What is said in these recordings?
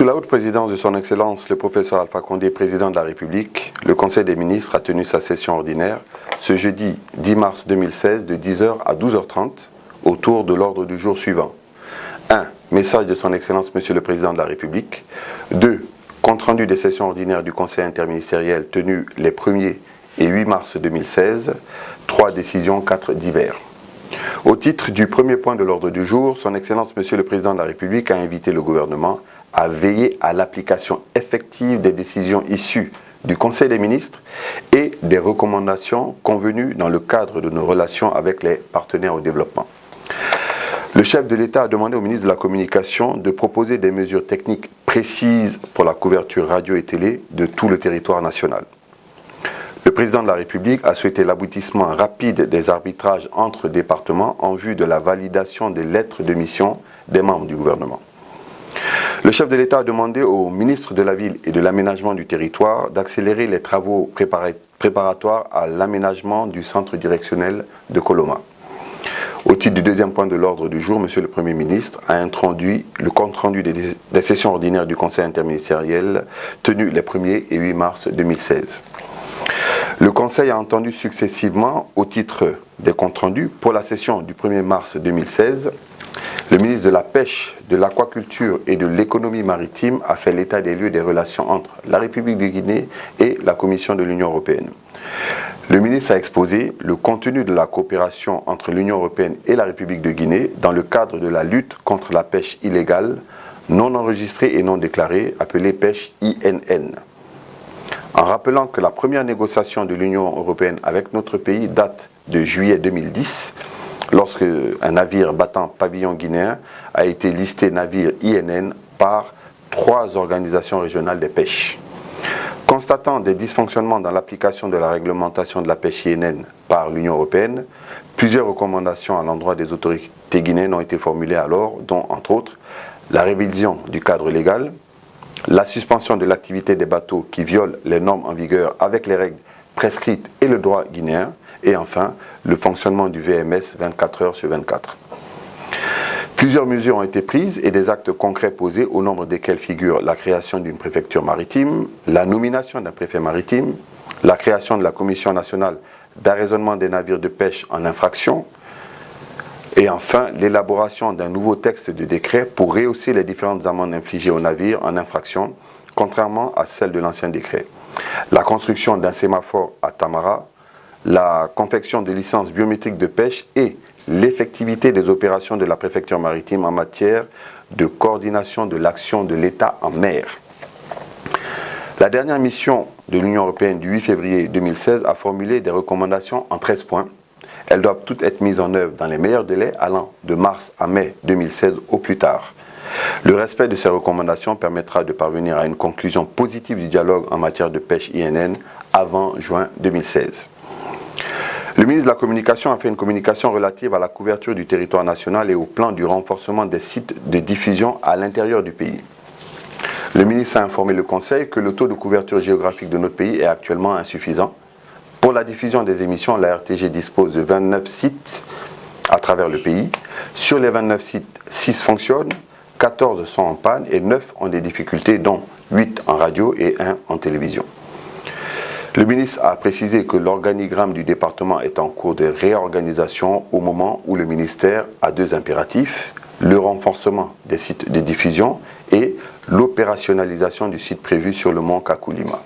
Sous la haute présidence de son Excellence le professeur Alpha Condé, président de la République, le Conseil des ministres a tenu sa session ordinaire ce jeudi 10 mars 2016 de 10h à 12h30 autour de l'ordre du jour suivant. 1. Message de son Excellence Monsieur le Président de la République. 2. Compte rendu des sessions ordinaires du Conseil interministériel tenues les 1er et 8 mars 2016. 3. Décisions, 4 divers. Au titre du premier point de l'ordre du jour, son Excellence Monsieur le Président de la République a invité le gouvernement à veiller à l'application effective des décisions issues du Conseil des ministres et des recommandations convenues dans le cadre de nos relations avec les partenaires au développement. Le chef de l'État a demandé au ministre de la Communication de proposer des mesures techniques précises pour la couverture radio et télé de tout le territoire national. Le président de la République a souhaité l'aboutissement rapide des arbitrages entre départements en vue de la validation des lettres de mission des membres du gouvernement. Le chef de l'État a demandé au ministre de la Ville et de l'Aménagement du Territoire d'accélérer les travaux préparatoires à l'aménagement du centre directionnel de Coloma. Au titre du deuxième point de l'ordre du jour, Monsieur le Premier ministre a introduit le compte-rendu des sessions ordinaires du Conseil interministériel tenues les 1er et 8 mars 2016. Le Conseil a entendu successivement, au titre des comptes rendus, pour la session du 1er mars 2016, le ministre de la Pêche, de l'Aquaculture et de l'Économie maritime a fait l'état des lieux des relations entre la République de Guinée et la Commission de l'Union européenne. Le ministre a exposé le contenu de la coopération entre l'Union européenne et la République de Guinée dans le cadre de la lutte contre la pêche illégale, non enregistrée et non déclarée, appelée pêche INN. En rappelant que la première négociation de l'Union européenne avec notre pays date de juillet 2010, lorsque un navire battant pavillon guinéen a été listé navire INN par 3 organisations régionales des pêches. Constatant des dysfonctionnements dans l'application de la réglementation de la pêche INN par l'Union européenne, plusieurs recommandations à l'endroit des autorités guinéennes ont été formulées alors, dont entre autres la révision du cadre légal, la suspension de l'activité des bateaux qui violent les normes en vigueur avec les règles prescrites et le droit guinéen, et enfin le fonctionnement du VMS 24 heures sur 24. Plusieurs mesures ont été prises et des actes concrets posés, au nombre desquels figurent la création d'une préfecture maritime, la nomination d'un préfet maritime, la création de la Commission nationale d'arraisonnement des navires de pêche en infraction, et enfin l'élaboration d'un nouveau texte de décret pour rehausser les différentes amendes infligées aux navires en infraction, contrairement à celles de l'ancien décret. La construction d'un sémaphore à Tamara, la confection de licences biométriques de pêche et l'effectivité des opérations de la préfecture maritime en matière de coordination de l'action de l'État en mer. La dernière mission de l'Union européenne du 8 février 2016 a formulé des recommandations en 13 points. Elles doivent toutes être mises en œuvre dans les meilleurs délais allant de mars à mai 2016 au plus tard. Le respect de ces recommandations permettra de parvenir à une conclusion positive du dialogue en matière de pêche INN avant juin 2016. Le ministre de la Communication a fait une communication relative à la couverture du territoire national et au plan du renforcement des sites de diffusion à l'intérieur du pays. Le ministre a informé le Conseil que le taux de couverture géographique de notre pays est actuellement insuffisant. Pour la diffusion des émissions, la RTG dispose de 29 sites à travers le pays. Sur les 29 sites, 6 fonctionnent, 14 sont en panne et 9 ont des difficultés, dont 8 en radio et 1 en télévision. Le ministre a précisé que l'organigramme du département est en cours de réorganisation au moment où le ministère a 2 impératifs, le renforcement des sites de diffusion et l'opérationnalisation du site prévu sur le mont Kakulima.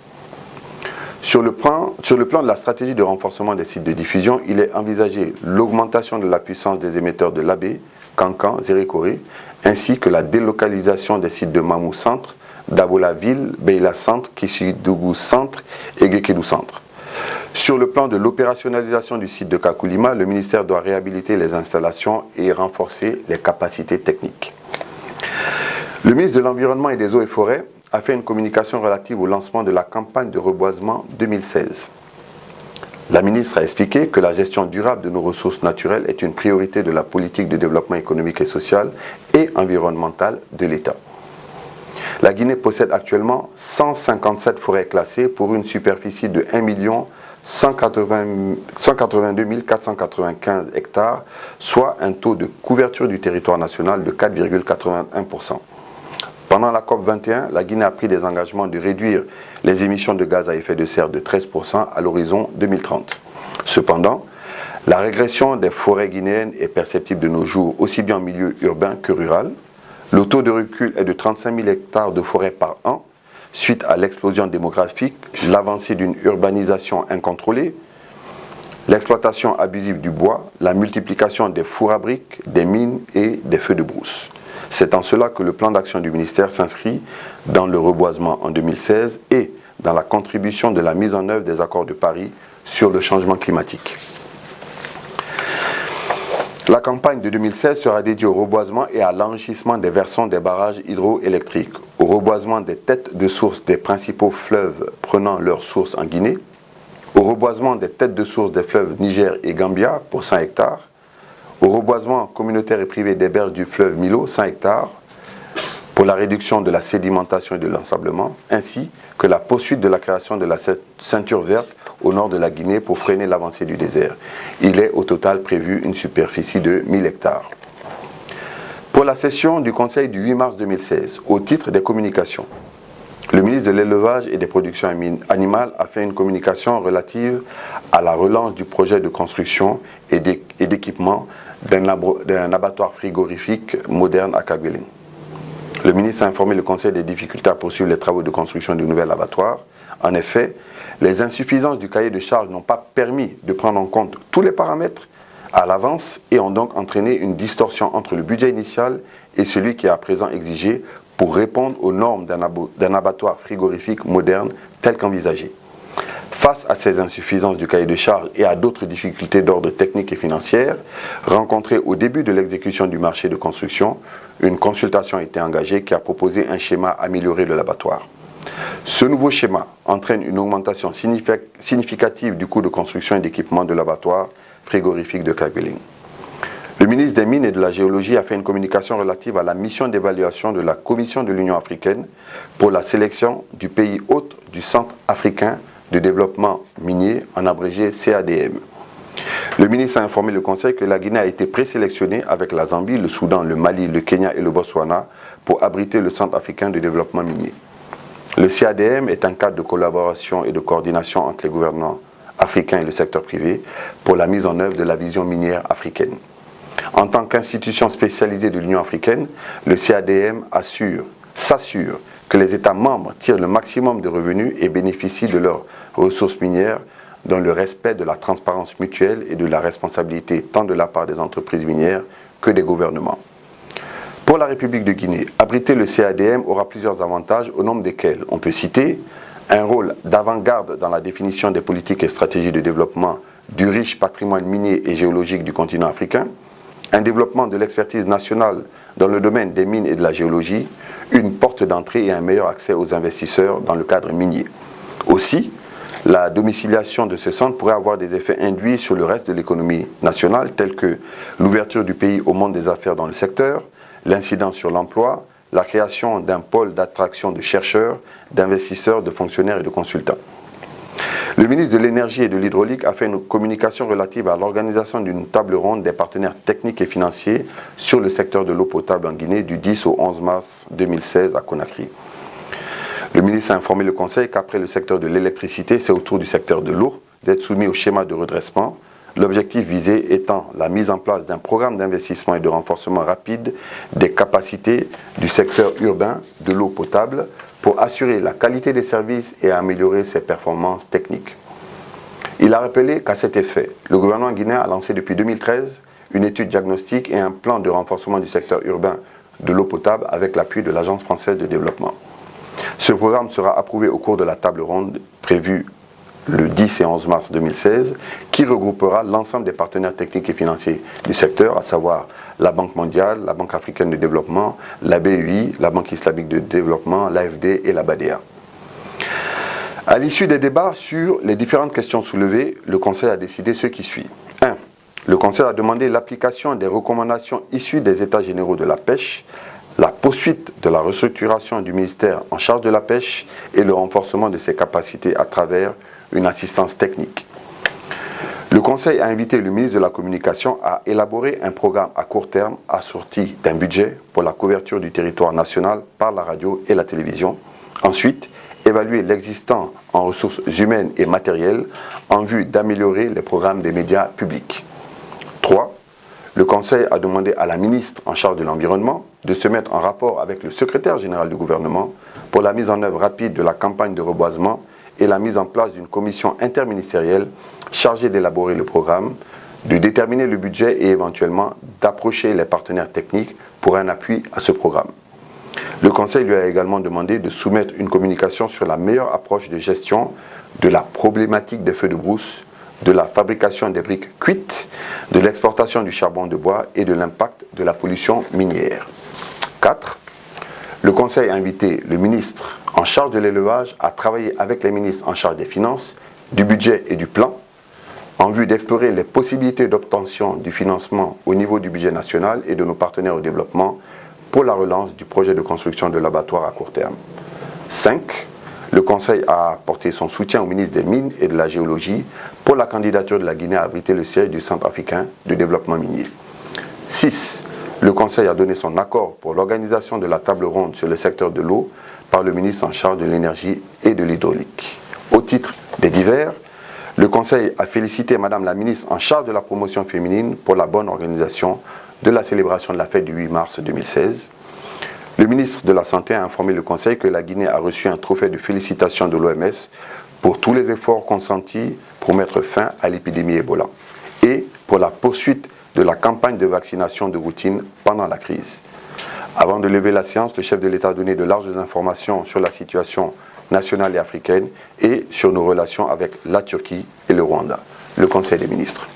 Sur le plan de la stratégie de renforcement des sites de diffusion, il est envisagé l'augmentation de la puissance des émetteurs de Labé, Kankan, Zérékoré, ainsi que la délocalisation des sites de Mamou Centre, Dabola Ville, Beila Centre, Kishidougou Centre et Gekedou Centre. Sur le plan de l'opérationnalisation du site de Kakulima, le ministère doit réhabiliter les installations et renforcer les capacités techniques. Le ministre de l'Environnement et des Eaux et Forêts a fait une communication relative au lancement de la campagne de reboisement 2016. La ministre a expliqué que la gestion durable de nos ressources naturelles est une priorité de la politique de développement économique et social et environnemental de l'État. La Guinée possède actuellement 157 forêts classées pour une superficie de 1 182 495 hectares, soit un taux de couverture du territoire national de 4,81%. Pendant la COP 21, la Guinée a pris des engagements de réduire les émissions de gaz à effet de serre de 13% à l'horizon 2030. Cependant, la régression des forêts guinéennes est perceptible de nos jours, aussi bien en milieu urbain que rural. Le taux de recul est de 35 000 hectares de forêt par an, suite à l'explosion démographique, l'avancée d'une urbanisation incontrôlée, l'exploitation abusive du bois, la multiplication des fours à briques, des mines et des feux de brousse. C'est en cela que le plan d'action du ministère s'inscrit dans le reboisement en 2016 et dans la contribution de la mise en œuvre des accords de Paris sur le changement climatique. La campagne de 2016 sera dédiée au reboisement et à l'enrichissement des versants des barrages hydroélectriques, au reboisement des têtes de source des principaux fleuves prenant leur source en Guinée, au reboisement des têtes de source des fleuves Niger et Gambia pour 100 hectares, au reboisement communautaire et privé des berges du fleuve Milo, 100 hectares, pour la réduction de la sédimentation et de l'ensablement, ainsi que la poursuite de la création de la ceinture verte au nord de la Guinée pour freiner l'avancée du désert. Il est au total prévu une superficie de 1000 hectares. Pour la session du Conseil du 8 mars 2016, au titre des communications, le ministre de l'Élevage et des Productions animales a fait une communication relative à la relance du projet de construction et d'équipement d'un abattoir frigorifique moderne à Kabylie. Le ministre a informé le Conseil des difficultés à poursuivre les travaux de construction du nouvel abattoir. En effet, les insuffisances du cahier de charges n'ont pas permis de prendre en compte tous les paramètres à l'avance et ont donc entraîné une distorsion entre le budget initial et celui qui est à présent exigé pour répondre aux normes d'un abattoir frigorifique moderne tel qu'envisagé. Face à ces insuffisances du cahier de charges et à d'autres difficultés d'ordre technique et financière rencontrées au début de l'exécution du marché de construction, une consultation a été engagée qui a proposé un schéma amélioré de l'abattoir. Ce nouveau schéma entraîne une augmentation significative du coût de construction et d'équipement de l'abattoir frigorifique de Kabylie. Le ministre des Mines et de la Géologie a fait une communication relative à la mission d'évaluation de la Commission de l'Union africaine pour la sélection du pays hôte du Centre africain de développement minier, en abrégé CADM. Le ministre a informé le Conseil que la Guinée a été présélectionnée avec la Zambie, le Soudan, le Mali, le Kenya et le Botswana pour abriter le Centre africain de développement minier. Le CADM est un cadre de collaboration et de coordination entre les gouvernements africains et le secteur privé pour la mise en œuvre de la vision minière africaine. En tant qu'institution spécialisée de l'Union africaine, le CADM s'assure que les États membres tirent le maximum de revenus et bénéficient de leurs ressources minières dans le respect de la transparence mutuelle et de la responsabilité tant de la part des entreprises minières que des gouvernements. Pour la République de Guinée, abriter le CADM aura plusieurs avantages, au nombre desquels on peut citer un rôle d'avant-garde dans la définition des politiques et stratégies de développement du riche patrimoine minier et géologique du continent africain, un développement de l'expertise nationale dans le domaine des mines et de la géologie, une porte d'entrée et un meilleur accès aux investisseurs dans le cadre minier. Aussi, la domiciliation de ce centre pourrait avoir des effets induits sur le reste de l'économie nationale, tels que l'ouverture du pays au monde des affaires dans le secteur, l'incidence sur l'emploi, la création d'un pôle d'attraction de chercheurs, d'investisseurs, de fonctionnaires et de consultants. Le ministre de l'Énergie et de l'Hydraulique a fait une communication relative à l'organisation d'une table ronde des partenaires techniques et financiers sur le secteur de l'eau potable en Guinée du 10 au 11 mars 2016 à Conakry. Le ministre a informé le Conseil qu'après le secteur de l'électricité, c'est au tour du secteur de l'eau d'être soumis au schéma de redressement, l'objectif visé étant la mise en place d'un programme d'investissement et de renforcement rapide des capacités du secteur urbain de l'eau potable pour assurer la qualité des services et améliorer ses performances techniques. Il a rappelé qu'à cet effet, le gouvernement guinéen a lancé depuis 2013 une étude diagnostique et un plan de renforcement du secteur urbain de l'eau potable avec l'appui de l'Agence française de développement. Ce programme sera approuvé au cours de la table ronde prévue le 10 et 11 mars 2016, qui regroupera l'ensemble des partenaires techniques et financiers du secteur, à savoir la Banque mondiale, la Banque africaine de développement, la BEI, la Banque islamique de développement, l'AFD et la BADEA. À l'issue des débats sur les différentes questions soulevées, le Conseil a décidé ce qui suit. 1. Le Conseil a demandé l'application des recommandations issues des États généraux de la pêche, la poursuite de la restructuration du ministère en charge de la pêche et le renforcement de ses capacités à travers une assistance technique. Le Conseil a invité le ministre de la Communication à élaborer un programme à court terme assorti d'un budget pour la couverture du territoire national par la radio et la télévision. Ensuite, évaluer l'existant en ressources humaines et matérielles en vue d'améliorer les programmes des médias publics. 3. Le Conseil a demandé à la ministre en charge de l'environnement de se mettre en rapport avec le secrétaire général du gouvernement pour la mise en œuvre rapide de la campagne de reboisement et la mise en place d'une commission interministérielle chargée d'élaborer le programme, de déterminer le budget et éventuellement d'approcher les partenaires techniques pour un appui à ce programme. Le Conseil lui a également demandé de soumettre une communication sur la meilleure approche de gestion de la problématique des feux de brousse, de la fabrication des briques cuites, de l'exportation du charbon de bois et de l'impact de la pollution minière. 4. Le Conseil a invité le ministre en charge de l'élevage à travailler avec les ministres en charge des finances, du budget et du plan, en vue d'explorer les possibilités d'obtention du financement au niveau du budget national et de nos partenaires au développement pour la relance du projet de construction de l'abattoir à court terme. 5. Le Conseil a apporté son soutien au ministre des Mines et de la Géologie pour la candidature de la Guinée à abriter le siège du Centre africain de développement minier. 6. Le Conseil a donné son accord pour l'organisation de la table ronde sur le secteur de l'eau par le ministre en charge de l'énergie et de l'hydraulique. Au titre des divers, le Conseil a félicité Madame la ministre en charge de la promotion féminine pour la bonne organisation de la célébration de la fête du 8 mars 2016. Le ministre de la Santé a informé le Conseil que la Guinée a reçu un trophée de félicitations de l'OMS pour tous les efforts consentis pour mettre fin à l'épidémie Ebola et pour la poursuite de la campagne de vaccination de routine pendant la crise. Avant de lever la séance, le chef de l'État a donné de larges informations sur la situation nationale et africaine et sur nos relations avec la Turquie et le Rwanda. Le Conseil des ministres.